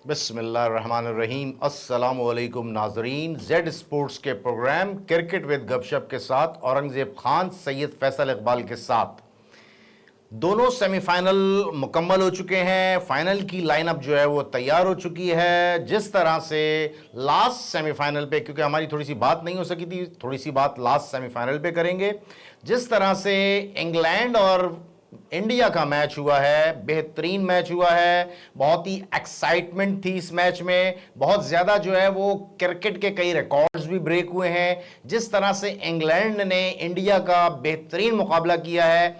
बिस्मिल्लाहिर्रहमानिर्रहीम। अस्सलामुअलैकुम नाजरीन, जेड स्पोर्ट्स के प्रोग्राम क्रिकेट विद गपशप के साथ औरंगजेब खान, सैयद फैसल इकबाल के साथ दोनों सेमीफाइनल मुकम्मल हो चुके हैं। फाइनल की लाइनअप जो है वो तैयार हो चुकी है। जिस तरह से लास्ट सेमीफाइनल पे, क्योंकि हमारी थोड़ी सी बात नहीं हो सकी थी, थोड़ी सी बात लास्ट सेमीफाइनल पे करेंगे। जिस तरह से इंग्लैंड और इंडिया का मैच हुआ है, बेहतरीन मैच हुआ है। बहुत ही एक्साइटमेंट थी इस मैच में। बहुत ज्यादा जो है वो क्रिकेट के कई रिकॉर्ड्स भी ब्रेक हुए हैं। जिस तरह से इंग्लैंड ने इंडिया का बेहतरीन मुकाबला किया है,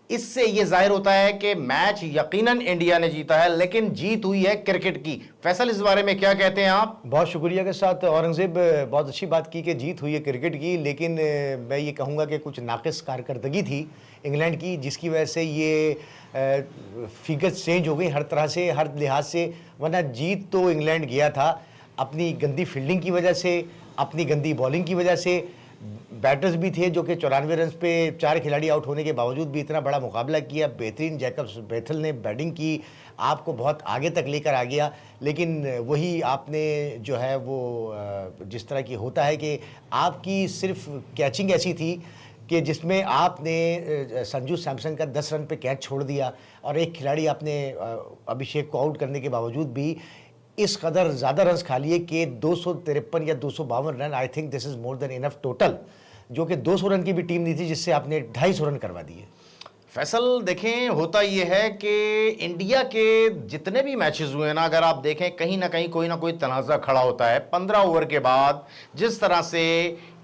इससे यह जाहिर होता है कि मैच यकीनन इंडिया ने जीता है, लेकिन जीत हुई है क्रिकेट की। फैसल, इस बारे में क्या कहते हैं आप? बहुत शुक्रिया के साथ औरंगजेब, बहुत अच्छी बात की कि जीत हुई है क्रिकेट की, लेकिन मैं ये कहूँगा कि कुछ नाक़िस कारकर्दगी थी इंग्लैंड की, जिसकी वजह से ये फिगर्स चेंज हो गई हर तरह से, हर लिहाज से। वरना जीत तो इंग्लैंड गया था अपनी गंदी फील्डिंग की वजह से, अपनी गंदी बॉलिंग की वजह से। बैटर्स भी थे जो कि 94 रन पे 4 खिलाड़ी आउट होने के बावजूद भी इतना बड़ा मुकाबला किया। बेहतरीन जैकब्स बेथल ने बैटिंग की, आपको बहुत आगे तक लेकर आ गया। लेकिन वही आपने जो है वो जिस तरह की होता है कि आपकी सिर्फ कैचिंग ऐसी थी कि जिसमें आपने संजू सैमसन का 10 रन पे कैच छोड़ दिया, और एक खिलाड़ी आपने अभिषेक को आउट करने के बावजूद भी इस कदर ज़्यादा रन्स खा लिए कि 253 या 252 run, I think this is more than enough total, जो कि 200 रन की भी टीम नहीं थी, जिससे आपने 250 रन करवा दिए। फैसल, देखें, होता यह है कि इंडिया के जितने भी मैचेस हुए ना, अगर आप देखें, कहीं ना कहीं कोई ना कोई तनाज़ा खड़ा होता है। 15 ओवर के बाद जिस तरह से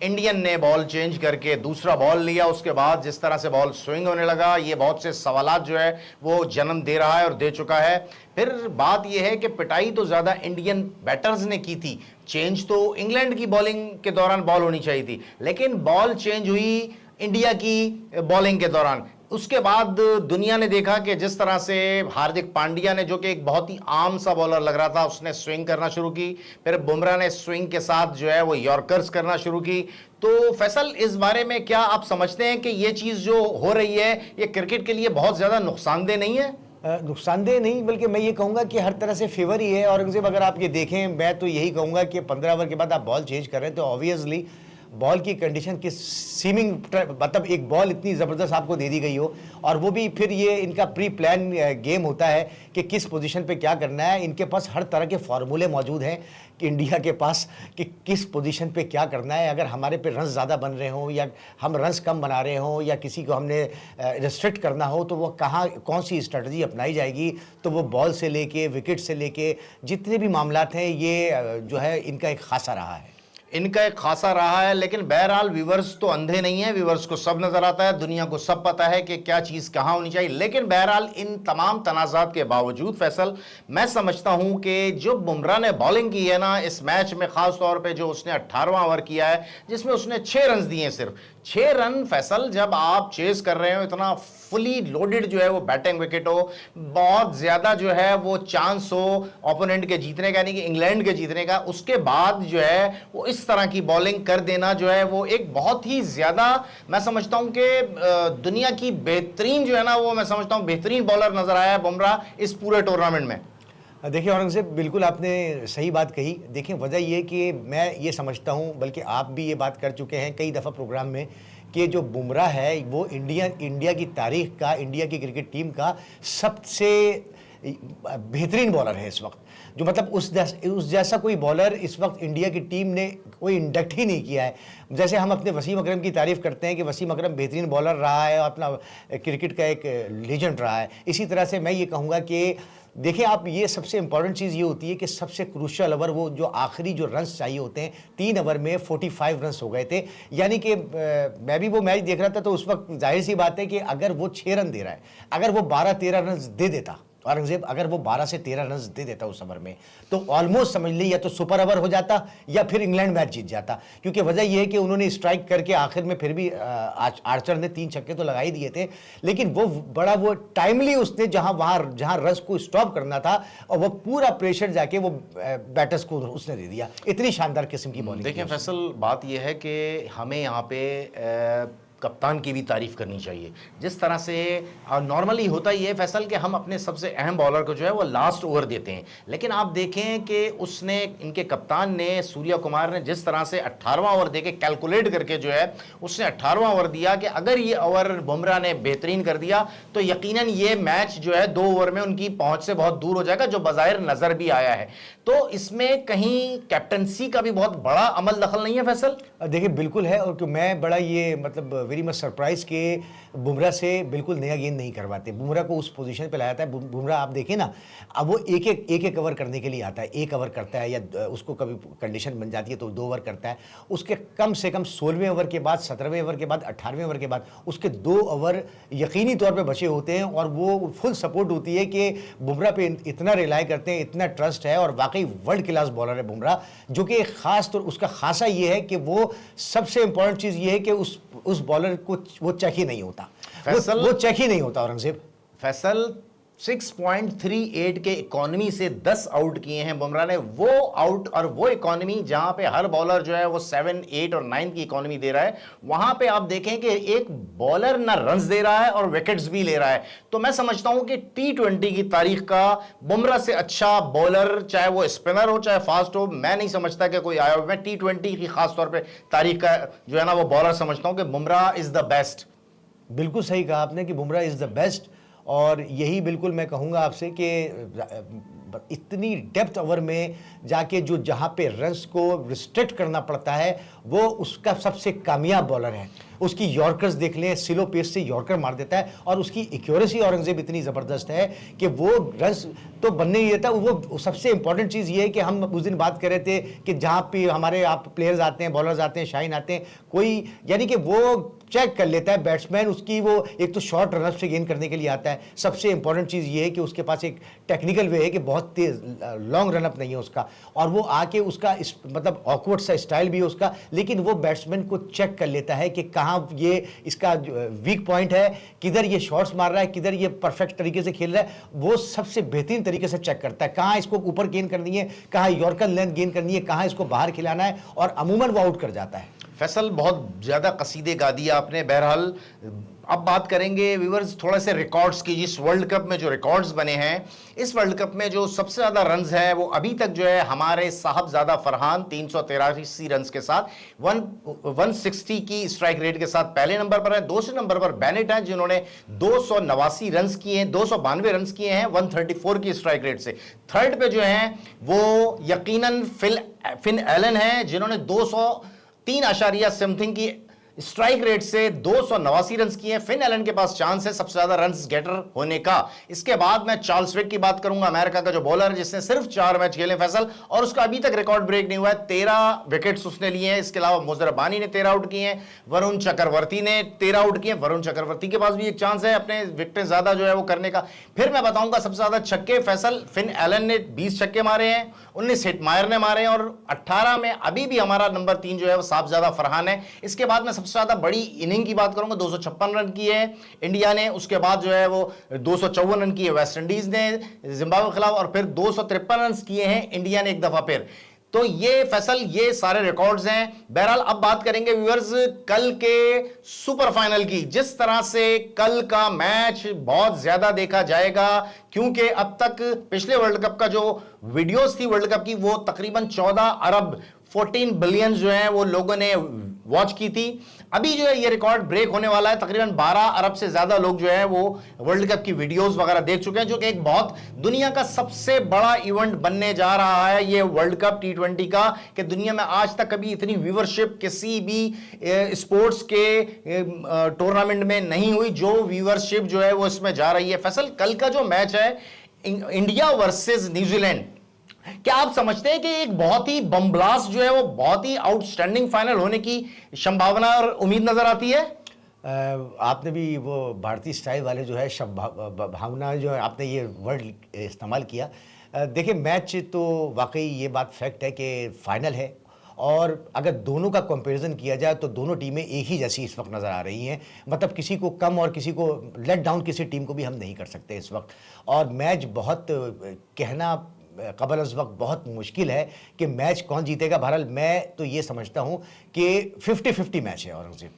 इंडियन ने बॉल चेंज करके दूसरा बॉल लिया, उसके बाद जिस तरह से बॉल स्विंग होने लगा, ये बहुत से सवालात जो है वो जन्म दे रहा है और दे चुका है। फिर बात यह है कि पिटाई तो ज़्यादा इंडियन बैटर्स ने की थी, चेंज तो इंग्लैंड की बॉलिंग के दौरान बॉल होनी चाहिए थी, लेकिन बॉल चेंज हुई इंडिया की बॉलिंग के दौरान। उसके बाद दुनिया ने देखा कि जिस तरह से हार्दिक पांड्या ने, जो कि एक बहुत ही आम सा बॉलर लग रहा था, उसने स्विंग करना शुरू की। फिर बुमराह ने स्विंग के साथ जो है वो यॉर्कर्स करना शुरू की। तो फैसल, इस बारे में क्या आप समझते हैं कि ये चीज़ जो हो रही है ये क्रिकेट के लिए बहुत ज़्यादा नुकसानदेह नहीं है? नुकसानदेह नहीं, बल्कि मैं ये कहूँगा कि हर तरह से फेवर ही है। औरंगजेब, अगर आप ये देखें, मैं तो यही कहूँगा कि 15 ओवर के बाद आप बॉल चेंज कर रहे हैं तो ऑब्वियसली बॉल की कंडीशन किस सीमिंग, मतलब एक बॉल इतनी ज़बरदस्त आपको दे दी गई हो, और वो भी फिर ये इनका प्री प्लान गेम होता है कि किस पोजीशन पे क्या करना है। इनके पास हर तरह के फार्मूले मौजूद हैं कि इंडिया के पास कि किस पोजीशन पे क्या करना है। अगर हमारे पे रन्स ज़्यादा बन रहे हों या हम रन्स कम बना रहे हों या किसी को हमने रिस्ट्रिक्ट करना हो, तो वो कहाँ कौन सी स्ट्रेटजी अपनाई जाएगी। तो वो बॉल से लेके विकेट से लेके जितने भी मामलात हैं, ये जो है इनका एक खासा रहा है। इनका एक खासा रहा है। लेकिन बहरहाल व्यूवर्स तो अंधे नहीं है, व्यूवर्स को सब नजर आता है, दुनिया को सब पता है कि क्या चीज कहां होनी चाहिए। लेकिन बहरहाल इन तमाम तनाजात के बावजूद फैसल, मैं समझता हूं कि जो बुमराह ने बॉलिंग की है ना इस मैच में, खास तौर पे जो उसने 18वां ओवर किया है जिसमें उसने 6 रन दिए, सिर्फ 6 रन। फैसल, जब आप चेस कर रहे हो, इतना फुली लोडेड जो है वो बैटिंग विकेट हो, बहुत ज्यादा जो है वो चांस हो ओपोनेंट के जीतने का, यानी कि इंग्लैंड के जीतने का, उसके बाद जो है वो इस तरह की बॉलिंग कर देना जो है वो एक बहुत ही ज्यादा, मैं समझता हूं कि दुनिया की बेहतरीन जो है ना, वो मैं समझता हूं बेहतरीन बॉलर नजर आया है बुमराह इस पूरे टूर्नामेंट में। देखिए औरंगजेब, बिल्कुल आपने सही बात कही। देखिए, वजह ये कि मैं ये समझता हूँ, बल्कि आप भी ये बात कर चुके हैं कई दफ़ा प्रोग्राम में, कि जो बुमराह है वो इंडिया की तारीख का, इंडिया की क्रिकेट टीम का सबसे बेहतरीन बॉलर है इस वक्त। जो मतलब उस जैसा कोई बॉलर इस वक्त इंडिया की टीम ने कोई इंडक्ट ही नहीं किया है। जैसे हम अपने वसीम अकरम की तारीफ़ करते हैं कि वसीम अकरम बेहतरीन बॉलर रहा है और अपना क्रिकेट का एक लीजेंड रहा है, इसी तरह से मैं ये कहूँगा कि देखिए आप, ये सबसे इंपॉर्टेंट चीज़ ये होती है कि सबसे क्रूशियल ओवर, वो जो आखिरी जो रन्स चाहिए होते हैं, 3 ओवर में 45 रन्स हो गए थे। यानी कि मैं भी वो मैच देख रहा था तो उस वक्त जाहिर सी बात है कि अगर वो 6 रन दे रहा है, अगर वो 12-13 रन दे देता औरंगजेब, अगर वो 12 से 13 रन दे देता उस ओवर में, तो ऑलमोस्ट समझ ली या तो सुपर ओवर हो जाता या फिर इंग्लैंड मैच जीत जाता। क्योंकि वजह यह है कि उन्होंने स्ट्राइक करके आखिर में फिर भी आर्चर ने 3 छक्के तो लगा ही दिए थे, लेकिन वो टाइमली उसने जहां रस को स्टॉप करना था, और वो पूरा प्रेशर जाके वो बैटर्स को उसने दे दिया। इतनी शानदार किस्म की बॉलिंग। देखिए फैसल, बात यह है कि हमें यहाँ पे कप्तान की भी तारीफ करनी चाहिए। जिस तरह से नॉर्मली होता ही है फैसल कि हम अपने सबसे अहम बॉलर को जो है वो लास्ट ओवर देते हैं, लेकिन आप देखें कि उसने, इनके कप्तान ने, सूर्या कुमार ने जिस तरह से 18वां ओवर देके कैलकुलेट करके जो है उसने 18वां ओवर दिया कि अगर ये ओवर बुमराह ने बेहतरीन कर दिया तो यकीनन ये मैच जो है 2 ओवर में उनकी पहुंच से बहुत दूर हो जाएगा, जो बज़ाहिर नजर भी आया है। तो इसमें कहीं कैप्टनसी का भी बहुत बड़ा अमल दखल नहीं है फैसल? देखिए बिल्कुल है, और मैं बड़ा ये मतलब वेरी मच सरप्राइज के बुमराह से बिल्कुल नया गेंद नहीं करवाते। बुमराह को उस पोजीशन पे लाया था। बुमराह आप देखें ना, अब वो एक एक ओवर करने के लिए आता है, 1 ओवर करता है, या उसको कभी कंडीशन बन जाती है तो 2 ओवर करता है। उसके कम से कम 16वें ओवर के बाद, 17वें ओवर के बाद, 18वें ओवर के बाद उसके 2 ओवर यकीनी तौर पे बचे होते हैं, और वो फुल सपोर्ट होती है कि बुमराह पे इतना रिलाई करते हैं, इतना ट्रस्ट है, और वाकई वर्ल्ड क्लास बॉलर है बुमराह। जो कि खास तौर उसका खासा ये है कि वो सबसे इंपॉर्टेंट चीज ये है कि उस बॉलर को वो चेक ही नहीं होता, वो चेक ही नहीं होता औरंगजेब। फैसल 6.38 के इकोनॉमी से 10 आउट किए हैं बुमराह ने। वो आउट और वो इकोनॉमी जहां पे हर बॉलर जो है वो 7, 8 और 9 की इकोनॉमी दे रहा है, वहां पे आप देखें कि एक बॉलर ना रन्स दे रहा है और विकेट्स भी ले रहा है। तो मैं समझता हूं कि T20 की तारीख का बुमराह से अच्छा बॉलर, चाहे वो स्पिनर हो चाहे फास्ट हो, मैं नहीं समझता कि कोई आया हो। मैं T20 की खास तौर पर तारीख का जो है ना वो बॉलर समझता हूं कि बुमराह इज द बेस्ट। बिल्कुल सही कहा आपने कि बुमराह इज द बेस्ट, और यही बिल्कुल मैं कहूँगा आपसे कि इतनी डेप्थ ओवर में जाके जो जहाँ पे रन्स को रिस्ट्रिक्ट करना पड़ता है, वो उसका सबसे कामयाब बॉलर है। उसकी यॉर्कर्स देख लें, स्लो पेस से यॉर्कर मार देता है, और उसकी एक्यूरेसी औरंगजेब इतनी ज़बरदस्त है कि वो रन्स तो बनने ही देता। वो सबसे इंपॉर्टेंट चीज़ ये है कि हम उस दिन बात कर रहे थे कि जहाँ पे हमारे आप प्लेयर्स आते हैं, बॉलर्स आते हैं, शाइन आते हैं, कोई यानी कि वो चेक कर लेता है बैट्समैन उसकी, वो एक तो शॉर्ट रनअप से गेंद करने के लिए आता है। सबसे इंपॉर्टेंट चीज़ ये है कि उसके पास एक टेक्निकल वे है कि बहुत तेज लॉन्ग रनअप नहीं है उसका, और वो आके उसका मतलब ऑकवर्ड सा स्टाइल भी है उसका, लेकिन वो बैट्समैन को चेक कर लेता है कि कहाँ ये इसका वीक पॉइंट है, किधर ये शॉट्स मार रहा है, किधर ये परफेक्ट तरीके से खेल रहा है। वो सबसे बेहतरीन तरीके से चेक करता है कहाँ इसको ऊपर गेंद करनी है, कहाँ यॉर्कर लेंथ गेंद करनी है, कहाँ इसको बाहर खिलाना है, और अमूमन वो आउट कर जाता है। फैसल बहुत ज़्यादा कसीदे गा दिया आपने। बहरहाल अब बात करेंगे व्यूवर्स थोड़ा से रिकॉर्ड्स की। जिस वर्ल्ड कप में जो रिकॉर्ड्स बने हैं, इस वर्ल्ड कप में जो सबसे ज़्यादा रन्स है वो अभी तक जो है हमारे साहबजादा फरहान 383 रन्स के साथ 160 की स्ट्राइक रेट के साथ पहले नंबर पर है। दूसरे नंबर पर बेनेट है जिन्होंने 289 रन्स किए हैं, 292 रन्स किए हैं 134 की स्ट्राइक रेट से। थर्ड पे जो है वो यकीनन फिन एलन है जिन्होंने 203 आशारिया समथिंग की स्ट्राइक रेट से 289 रन किए हैं। फिन एलन के पास चांस है सबसे ज्यादा रन गेटर होने का। इसके बाद मैं चार्ल्स विक की बात करूंगा, अमेरिका का जो बॉलर है जिसने सिर्फ 4 मैच खेले फैसल, और उसका अभी तक रिकॉर्ड ब्रेक नहीं हुआ है। 13 विकेट्स उसने लिए हैं। इसके अलावा मुजर रब्बानी ने 13 आउट किए हैं, वरुण चक्रवर्ती ने 13 आउट किए। वरुण चक्रवर्ती के पास भी एक चांस है अपने विकेट ज्यादा जो है वो करने का। फिर मैं बताऊंगा सबसे ज्यादा छक्के फैसल, फिन एलन ने 20 छक्के मारे हैं, 19 हिटमायर ने मारे हैं, और 18 में अभी भी हमारा नंबर 3 जो है वो साहबजादा फरहान है। इसके बाद मैं सबसे ज्यादा बड़ी इनिंग की बात करूंगा, 256 रन की है इंडिया ने। उसके बाद जो है वो 254 रन किए वेस्ट इंडीज ने जिम्बाब्वे के खिलाफ, और फिर 253 रन किए हैं इंडिया ने एक दफा फिर। तो ये फैसल ये सारे रिकॉर्ड्स हैं। बहरहाल अब बात करेंगे व्यूअर्स कल के सुपर फाइनल की। जिस तरह से कल का मैच बहुत ज्यादा देखा जाएगा, क्योंकि अब तक पिछले वर्ल्ड कप का जो वीडियोस थी वर्ल्ड कप की, वो तकरीबन 14 अरब 14 बिलियन जो है वो लोगों ने वॉच की थी। अभी जो है ये रिकॉर्ड ब्रेक होने वाला है। तकरीबन 12 अरब से ज्यादा लोग जो है वो वर्ल्ड कप की वीडियोस वगैरह देख चुके हैं, जो कि एक बहुत दुनिया का सबसे बड़ा इवेंट बनने जा रहा है ये वर्ल्ड कप T20 का, कि दुनिया में आज तक कभी इतनी व्यूवरशिप किसी भी स्पोर्ट्स के टूर्नामेंट में नहीं हुई, जो व्यूवरशिप जो है वो इसमें जा रही है। फैसल कल का जो मैच है इंडिया वर्सेस न्यूजीलैंड, क्या आप समझते हैं कि एक बहुत ही बम ब्लास्ट जो है वो बहुत ही आउटस्टैंडिंग फाइनल होने की संभावना और उम्मीद नजर आती है? आपने भी वो भारतीय स्टाइल वाले जो है भावना जो है आपने ये वर्ड इस्तेमाल किया। देखिए मैच तो वाकई ये बात फैक्ट है कि फाइनल है, और अगर दोनों का कंपैरिजन किया जाए तो दोनों टीमें एक ही जैसी इस वक्त नज़र आ रही हैं। मतलब किसी को कम और किसी को लेट डाउन किसी टीम को भी हम नहीं कर सकते इस वक्त। और मैच बहुत कहना कबल उस वक्त बहुत मुश्किल है कि मैच कौन जीतेगा। बहरहाल मैं तो ये समझता हूँ कि 50-50 मैच है औरंगजेब।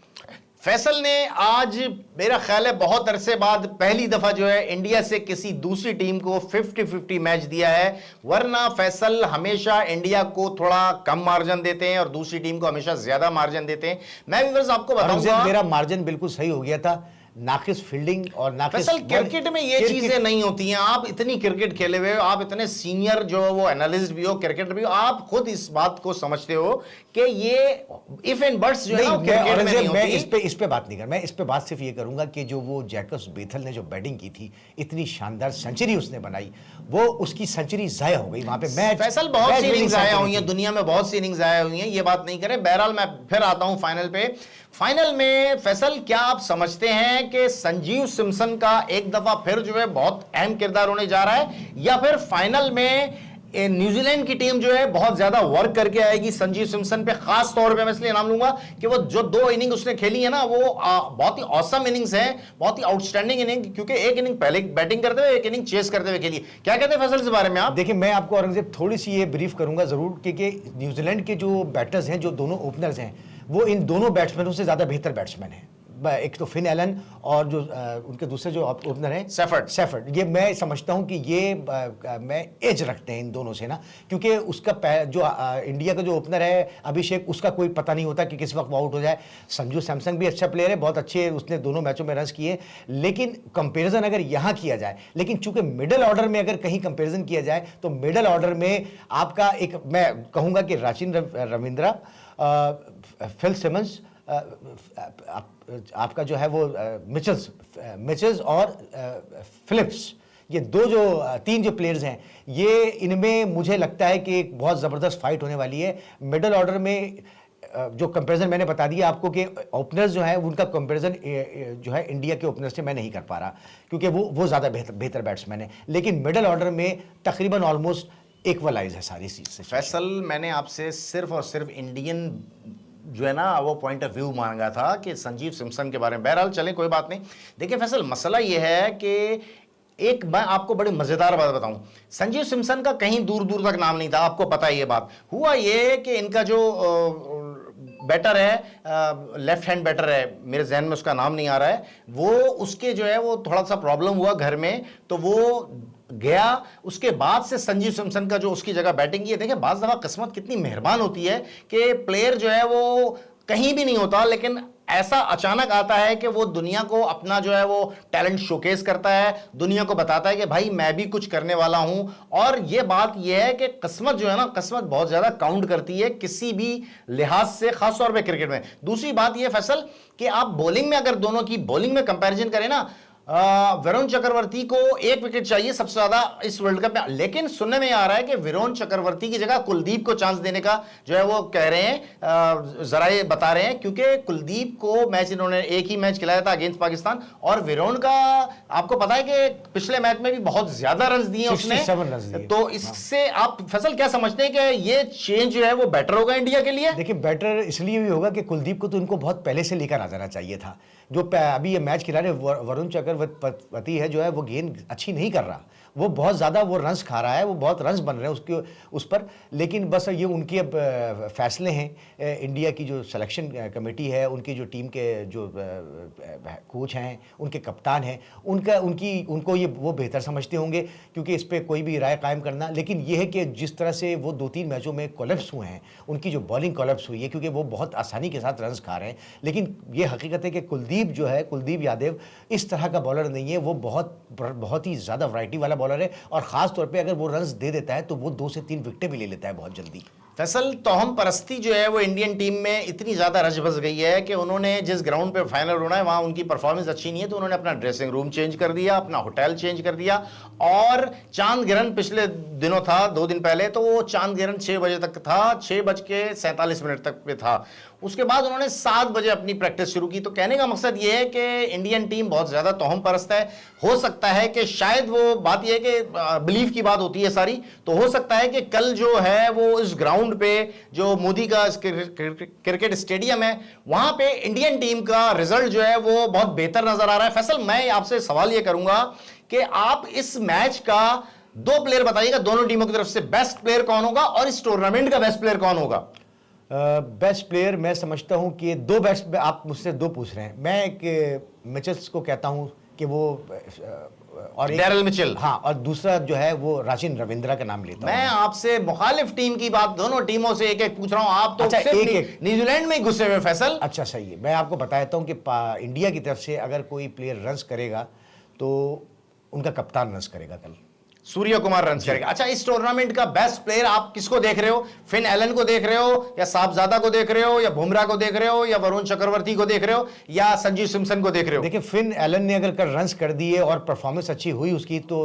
फैसल ने आज मेरा ख्याल है बहुत अरसे बाद पहली दफा जो है इंडिया से किसी दूसरी टीम को 50-50 मैच दिया है, वरना फैसल हमेशा इंडिया को थोड़ा कम मार्जिन देते हैं और दूसरी टीम को हमेशा ज्यादा मार्जिन देते हैं। मैं व्यूअर्स आपको बताऊंगा, मेरा मार्जिन बिल्कुल सही हो गया था। नाकिस फील्डिंग और नाकिस फैसल क्रिकेट में ये चीजें नहीं होती हैं। आप इतनी क्रिकेट खेले हुए हो, आप इतने सीनियर जो वो एनालिस्ट भी हो, क्रिकेटर भी हो, आप खुद इस बात को समझते हो कि ये इफ एंड बट्स जो है ना क्रिकेट में नहीं होती। इस पे बात नहीं कर, मैं इस पे बात सिर्फ ये करूंगा कि जो वो जैकब्स बेथल ने जो बैटिंग की थी, इतनी शानदार सेंचुरी उसने बनाई, वो उसकी सेंचुरी जाया हो गई वहां पे। मैच फैसल बहुत सी इनिंग्स आया हुई हैं दुनिया में, बहुत सी इनिंग्स आया हुई हैं, ये बात नहीं करें। बहरहाल मैं फिर आता हूं फाइनल पे। फाइनल में फैसल क्या आप समझते हैं कि संजीव सिमसन का एक दफा फिर जो है बहुत अहम किरदार होने जा रहा है, या फिर फाइनल में न्यूजीलैंड की टीम जो है बहुत ज्यादा वर्क करके आएगी संजीव सिमसन पे? खास तौर पे मैं इसलिए नाम लूंगा कि वो जो 2 इनिंग उसने खेली है ना, वो बहुत ही ऑसम इनिंग्स है, बहुत ही आउटस्टैंडिंग इनिंग, क्योंकि एक इनिंग पहले बैटिंग करते हुए, एक इनिंग चेस करते हुए खेली। क्या कहते हैं फैसल इस बारे में आप? देखिए, मैं आपको औरंगजेब थोड़ी सी ये ब्रीफ करूंगा जरूर, क्योंकि न्यूजीलैंड के जो बैटर्स हैं, जो दोनों ओपनर्स हैं, वो इन दोनों बैट्समैनों से ज्यादा बेहतर बैट्समैन हैं। एक तो फिन एलन और जो उनके दूसरे जो ओपनर हैं सेफर्ड, ये मैं समझता हूं कि ये मैं एज रखते हैं इन दोनों से ना, क्योंकि उसका जो इंडिया का जो ओपनर है अभिषेक, उसका कोई पता नहीं होता कि किस वक्त वो आउट हो जाए। संजू सैमसन भी अच्छा प्लेयर है, बहुत अच्छे, उसने दोनों मैचों में रन किए, लेकिन कंपैरिजन अगर यहां किया जाए, लेकिन चूंकि मिडिल ऑर्डर में अगर कहीं कंपैरिजन किया जाए तो मिडिल ऑर्डर में आपका एक, मैं कहूंगा कि राचिन रविंद्रा, फिल सिमंस, आपका जो है वो मिचेल्स और फिलिप्स, ये 3 जो प्लेयर्स हैं, ये इनमें मुझे लगता है कि एक बहुत ज़बरदस्त फाइट होने वाली है। मिडिल ऑर्डर में जो कंपैरिजन मैंने बता दिया आपको कि ओपनर्स जो है उनका कंपैरिजन जो है इंडिया के ओपनर्स से मैं नहीं कर पा रहा, क्योंकि वो ज़्यादा बेहतर बैट्समैन है, लेकिन मिडिल ऑर्डर में तकरीबन ऑलमोस्ट इक्वलाइज है सारी चीज़। फैसल, मैंने आपसे सिर्फ और सिर्फ इंडियन जो है ना वो पॉइंट ऑफ व्यू मांगा था कि संजीव सिमसन के बारे में। बहरहाल चलें, कोई बात नहीं। देखिए फैसल, मसला ये है कि एक मैं आपको बड़ी मजेदार बात बताऊं, संजीव सिमसन का कहीं दूर दूर तक नाम नहीं था, आपको पता है ये बात। हुआ ये कि इनका जो बैटर है, लेफ्ट हैंड बैटर है, मेरे जहन में उसका नाम नहीं आ रहा है, वो उसके जो है वो थोड़ा सा प्रॉब्लम हुआ घर में, तो वो गया। उसके बाद से संजीव सिमसन का जो उसकी जगह बैटिंग की है। देखिए बाज दफा किस्मत कितनी मेहरबान होती है कि प्लेयर जो है वो कहीं भी नहीं होता, लेकिन ऐसा अचानक आता है कि वो दुनिया को अपना जो है वो टैलेंट शोकेस करता है, दुनिया को बताता है कि भाई मैं भी कुछ करने वाला हूं। और ये बात ये है कि किस्मत जो है ना, किस्मत बहुत ज्यादा काउंट करती है किसी भी लिहाज से, खासतौर पे क्रिकेट में। दूसरी बात ये फैसल कि आप बॉलिंग में, अगर दोनों की बॉलिंग में कंपैरिजन करें ना, वरुण चक्रवर्ती को 1 विकेट चाहिए सबसे ज्यादा इस वर्ल्ड कप में, लेकिन सुनने में आ रहा है कि वरुण चक्रवर्ती की जगह कुलदीप को चांस देने का जो है वो कह रहे हैं, जराए बता रहे हैं, क्योंकि कुलदीप को मैच इन्होंने एक ही मैच खिलाया था अगेंस्ट पाकिस्तान, और वरुण का आपको पता है कि पिछले मैच में भी बहुत ज्यादा रन दिए उसने। तो इससे आप फैसल क्या समझते हैं कि ये चेंज जो है वो बेटर होगा इंडिया के लिए? देखिए, बेटर इसलिए भी होगा कि कुलदीप को तो इनको बहुत पहले से लेकर आ जाना चाहिए था। जो अभी ये मैच खिला रहे वरुण चक्रवर्ती है, जो है वो गेंद अच्छी नहीं कर रहा, वो बहुत ज़्यादा वो रन्स खा रहा है, वो बहुत रन्स बन रहे हैं उसके उस पर। लेकिन बस ये उनके अब फैसले हैं, इंडिया की जो सिलेक्शन कमेटी है, उनकी जो टीम के जो कोच हैं, उनके कप्तान हैं, उनको ये वो बेहतर समझते होंगे, क्योंकि इस पर कोई भी राय कायम करना। लेकिन ये है कि जिस तरह से वो 2-3 मैचों में कोलैप्स हुए हैं, उनकी जो बॉलिंग कोलैप्स हुई है, क्योंकि वो बहुत आसानी के साथ रन्स खा रहे हैं। लेकिन ये हकीकत है कि कुलदीप यादव इस तरह का बॉलर नहीं है, वो बहुत ही ज़्यादा वैरायटी वाला बॉलर है, और खास तौर पे अगर वो रन्स दे देता है तो वो 2 से 3 विकेटें भी ले लेता है बहुत जल्दी। फैसल, तोहम परस्ती जो है वो इंडियन टीम में इतनी ज्यादा रच बस गई है कि उन्होंने जिस ग्राउंड पे फाइनल होना है वहां उनकी परफॉर्मेंस अच्छी नहीं है, तो उन्होंने अपना ड्रेसिंग रूम चेंज कर दिया, अपना होटल चेंज कर दिया, और चांद गिरन पिछले दिनों था 2 दिन पहले, तो वो चांद गिरन 6 बजे तक था, 6:47 तक पे था। उसके बाद उन्होंने 7 बजे अपनी प्रैक्टिस शुरू की। तो कहने का मकसद ये है कि इंडियन टीम बहुत ज्यादा तोहम परस्त है। हो सकता है कि शायद वो बात यह है कि बिलीफ की बात होती है सारी, तो हो सकता है कि कल जो है वो इस ग्राउंड पे, जो मोदी का क्रिकेट स्टेडियम है, वहां पे इंडियन टीम का रिजल्ट जो है वो बहुत बेहतर नजर आ रहा है। फैसल, मैं आपसे सवाल यह करूंगा कि आप इस मैच का 2 प्लेयर बताइएगा दोनों टीमों की तरफ से, बेस्ट प्लेयर कौन होगा और इस टूर्नामेंट का बेस्ट प्लेयर कौन होगा? बेस्ट प्लेयर मैं समझता हूं कि दो बेस्ट, आप मुझसे दो पूछ रहे हैं, मैं एक मिचेल्स को कहता हूं कि वो और एक डैरल मिचेल। हाँ, और दूसरा जो है वो राचिन रविंद्रा का नाम लेता मैं हूं। आपसे मुखालिफ टीम की बात, दोनों टीमों से एक एक पूछ रहा हूं, आप तो अच्छा, सिर्फ एक-एक। न्यूजीलैंड में ही घुसे हुए फैसल। अच्छा सही है, मैं आपको बताता हूं कि इंडिया की तरफ से अगर कोई प्लेयर रन्स करेगा तो उनका कप्तान रन्स करेगा कल। सूर्य कुमार रन करेगा। अच्छा, इस टूर्नामेंट का बेस्ट प्लेयर आप किसको देख रहे हो? फिन एलन को देख रहे हो, या साहबजादा को देख रहे हो, या बुमराह को देख रहे हो, या वरुण चक्रवर्ती को देख रहे हो, या संजीव सिमसन को देख रहे हो? देखिए, फिन एलन ने अगर कल रन्स कर दिए और परफॉर्मेंस अच्छी हुई उसकी, तो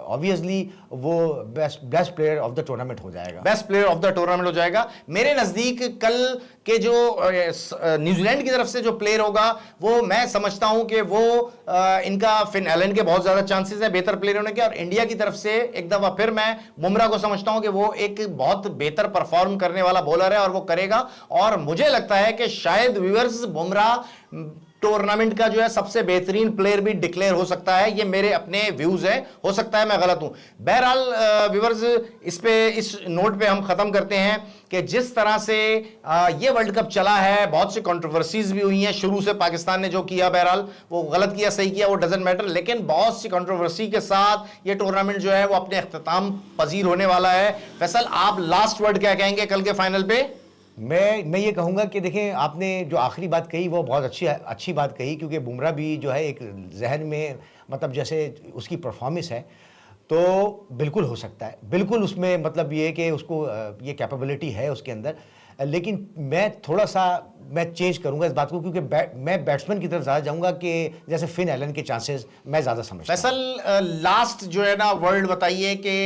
ऑब्वियसली वो best player of the tournament हो जाएगा। Best player of the tournament हो जाएगा। मेरे नजदीक कल के जो न्यूजीलैंड की तरफ से जो प्लेयर होगा, वो मैं समझता हूं कि वो इनका फिन एलन के बहुत ज्यादा चांसेस है बेहतर प्लेयर होने के, और इंडिया की तरफ से एक दफा फिर मैं बुमराह को समझता हूं कि वो एक बहुत बेहतर परफॉर्म करने वाला बॉलर है और वो करेगा। और मुझे लगता है कि शायद व्यूअर्स बुमराह टूर्नामेंट का जो है सबसे बेहतरीन प्लेयर भी डिक्लेयर हो सकता है। ये मेरे अपने व्यूज हैं, हो सकता है मैं गलत हूं। बहरहाल व्यूअर्स, इस नोट पे हम खत्म करते हैं कि जिस तरह से ये वर्ल्ड कप चला है, बहुत सी कंट्रोवर्सीज भी हुई हैं शुरू से। पाकिस्तान ने जो किया, बहरहाल वो गलत किया सही किया वो डजंट मैटर, लेकिन बहुत सी कंट्रोवर्सी के साथ ये टूर्नामेंट जो है वो अपने अख्ताम पजीर होने वाला है। फैसल, आप लास्ट वर्ड क्या कहेंगे कल के फाइनल पे? मैं ये कहूंगा कि देखें, आपने जो आखिरी बात कही वो बहुत अच्छी बात कही, क्योंकि बुमराह भी जो है एक जहन में, मतलब जैसे उसकी परफॉर्मेंस है तो बिल्कुल हो सकता है, बिल्कुल उसमें मतलब ये कि उसको ये कैपेबिलिटी है उसके अंदर। लेकिन मैं थोड़ा सा चेंज करूंगा इस बात को, क्योंकि मैं बैट्समैन की तरफ ज़्यादा जाऊंगा कि जैसे फिन एलन के चांसेस मैं ज़्यादा समझता हूं। फैसल, लास्ट जो है ना वर्ल्ड बताइए कि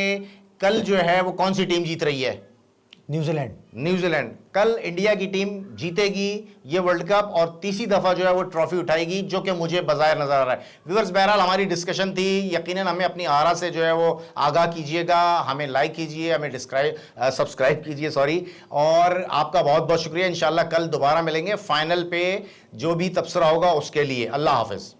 कल जो है वो कौन सी टीम जीत रही है? न्यूजीलैंड। कल इंडिया की टीम जीतेगी ये वर्ल्ड कप और तीसरी दफा जो है वो ट्रॉफी उठाएगी, जो कि मुझे बाज़ाहिर नजर आ रहा है। व्यूअर्स, बहरहाल हमारी डिस्कशन थी, यकीनन हमें अपनी आरा से जो है वो आगाह कीजिएगा, हमें लाइक कीजिए, हमें सब्सक्राइब कीजिए, सॉरी, और आपका बहुत बहुत शुक्रिया। इंशाल्लाह कल दोबारा मिलेंगे फाइनल पे, जो भी तबसरा होगा उसके लिए। अल्लाह हाफिज।